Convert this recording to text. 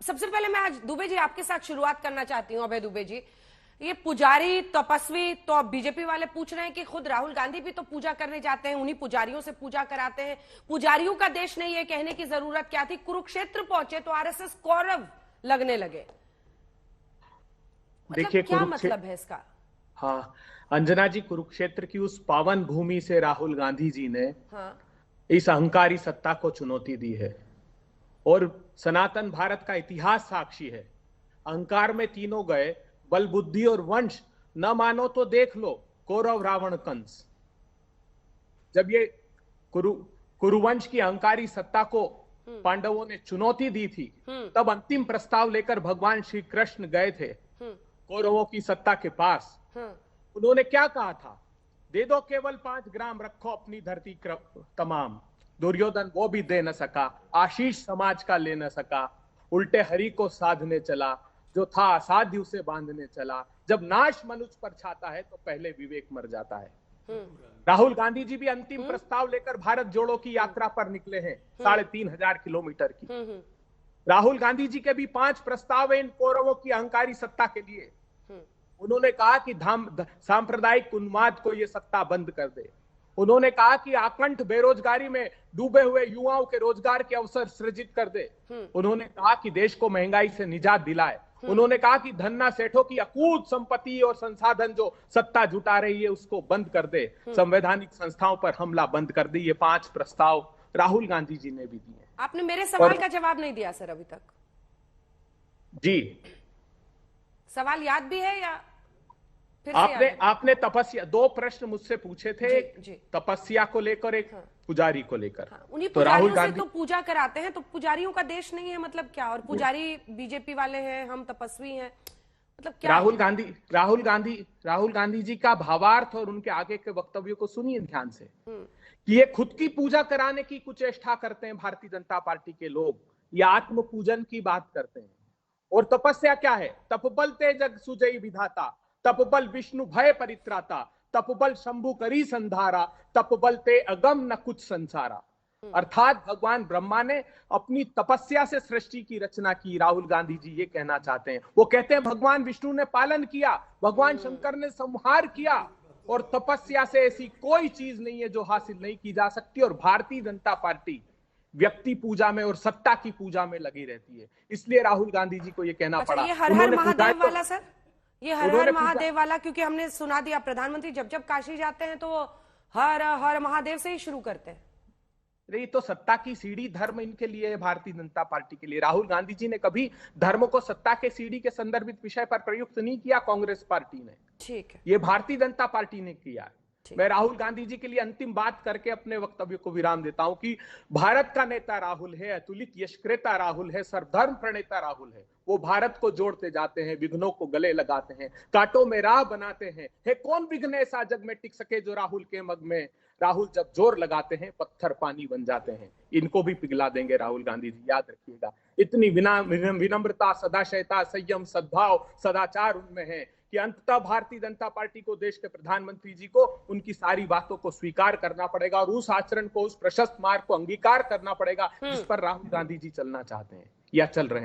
सबसे पहले मैं आज दुबे जी आपके साथ शुरुआत करना चाहती हूं। अभय दुबे जी, ये पुजारी तपस्वी तो अब बीजेपी वाले पूछ रहे हैं कि खुद राहुल गांधी भी तो पूजा करने जाते हैं, उन्हीं पुजारियों से पूजा कराते हैं। पुजारियों का देश नहीं है कहने की जरूरत क्या थी? कुरुक्षेत्र पहुंचे तो आरएसएस कौरव लगने लगे। देखिए क्या मतलब है इसका? हाँ, अंजना जी, कुरुक्षेत्र की उस पावन भूमि से राहुल गांधी जी ने इस अहंकारी सत्ता को चुनौती दी है और सनातन भारत का इतिहास साक्षी है। अहंकार में तीनों गए, बल बुद्धि और वंश। न मानो तो देख लो कौरव रावण कंस। जब ये कुरुवंश की अहंकारी सत्ता को पांडवों ने चुनौती दी थी, तब अंतिम प्रस्ताव लेकर भगवान श्री कृष्ण गए थे कौरवों की सत्ता के पास। उन्होंने क्या कहा था? दे दो केवल 5 ग्राम, रखो अपनी धरती तमाम। दुर्योधन वो भी दे न सका, आशीष समाज का ले न सका। उल्टे हरि को साधने चला, जो था असाध्य उसे बांधने चला। जब नाश मनुष्य पर छाता है तो पहले विवेक मर जाता है। राहुल गांधी जी भी अंतिम प्रस्ताव लेकर भारत जोड़ो की यात्रा पर निकले हैं, 3,500 किलोमीटर की। राहुल गांधी जी के भी 5 प्रस्ताव हैं इन कौरवों की अहंकारी सत्ता के लिए। उन्होंने कहा कि सांप्रदायिक उन्माद को ये सत्ता बंद कर दे। उन्होंने कहा कि आकंठ बेरोजगारी में डूबे हुए युवाओं के रोजगार के अवसर सृजित कर दे। उन्होंने कहा कि देश को महंगाई से निजात दिलाए। उन्होंने कहा कि धन्ना सेठों की अकूत संपत्ति और संसाधन जो सत्ता जुटा रही है उसको बंद कर दे। संवैधानिक संस्थाओं पर हमला बंद कर दे। ये 5 प्रस्ताव राहुल गांधी जी ने भी दिए। आपने मेरे सवाल का जवाब नहीं दिया सर अभी तक। जी, सवाल याद भी है या फिर आपने तपस्या 2 प्रश्न मुझसे पूछे थे, जी। तपस्या को लेकर, एक पुजारी को लेकर। उन्हीं पुजारियों से तो पूजा कराते हैं, तो पुजारियों का देश नहीं है मतलब क्या? और पुजारी बीजेपी वाले हैं, हम तपस्वी हैं, मतलब क्या? राहुल गांधी जी का भावार्थ और उनके आगे के वक्तव्यों को सुनिए ध्यान से कि ये खुद की पूजा कराने की कुचेष्टा करते हैं भारतीय जनता पार्टी के लोग। ये आत्म पूजन की बात करते हैं। और तपस्या क्या है? तपबल ते जग सुजई विधाता, तपबल विष्णु भय परित्राता, तपबल शंभु करी संधारा, तपबल ते अगम न कुछ संसारा। अर्थात भगवान ब्रह्मा ने अपनी तपस्या से सृष्टि की रचना की। राहुल गांधी जी ये कहना चाहते हैं। वो कहते हैं भगवान विष्णु ने पालन किया, भगवान शंकर ने संहार किया, और तपस्या से ऐसी कोई चीज नहीं है जो हासिल नहीं की जा सकती। और भारतीय जनता पार्टी व्यक्ति पूजा में और सत्ता की पूजा में लगी रहती है। इसलिए राहुल गांधी जी को यह कहना पड़ा। ये हर हर महादेव वाला सर, ये हर हर महादेव वाला, क्योंकि हमने सुना दिया प्रधानमंत्री जब जब काशी जाते हैं तो हर हर महादेव से ही शुरू करते हैं। ये तो सत्ता की सीढ़ी धर्म इनके लिए है, भारतीय जनता पार्टी के लिए। राहुल गांधी जी ने कभी धर्म को सत्ता के सीढ़ी के संदर्भित विषय पर प्रयुक्त नहीं किया कांग्रेस पार्टी ने। ठीक है, ये भारतीय जनता पार्टी ने किया। मैं राहुल गांधी जी के लिए अंतिम बात करके अपने वक्तव्य को विराम देता हूं कि भारत का नेता राहुल है, अतुलित यशक्रेता राहुल है, सर्वधर्म प्रणेता राहुल है। वो भारत को जोड़ते जाते हैं, विघ्नों को गले लगाते हैं, कांटों में राह बनाते हैं। है कौन विघ्न ऐसा जग में टिक सके जो राहुल के मग में? राहुल जब जोर लगाते हैं पत्थर पानी बन जाते हैं। इनको भी पिघला देंगे राहुल गांधी जी, याद रखिएगा। इतनी विनम्रता, सदाशयता, संयम, सद्भाव, सदाचार उनमें है कि अंततः भारतीय जनता पार्टी को, देश के प्रधानमंत्री जी को उनकी सारी बातों को स्वीकार करना पड़ेगा और उस आचरण को, उस प्रशस्त मार्ग को अंगीकार करना पड़ेगा जिस पर राहुल गांधी जी चलना चाहते हैं या चल रहे हैं।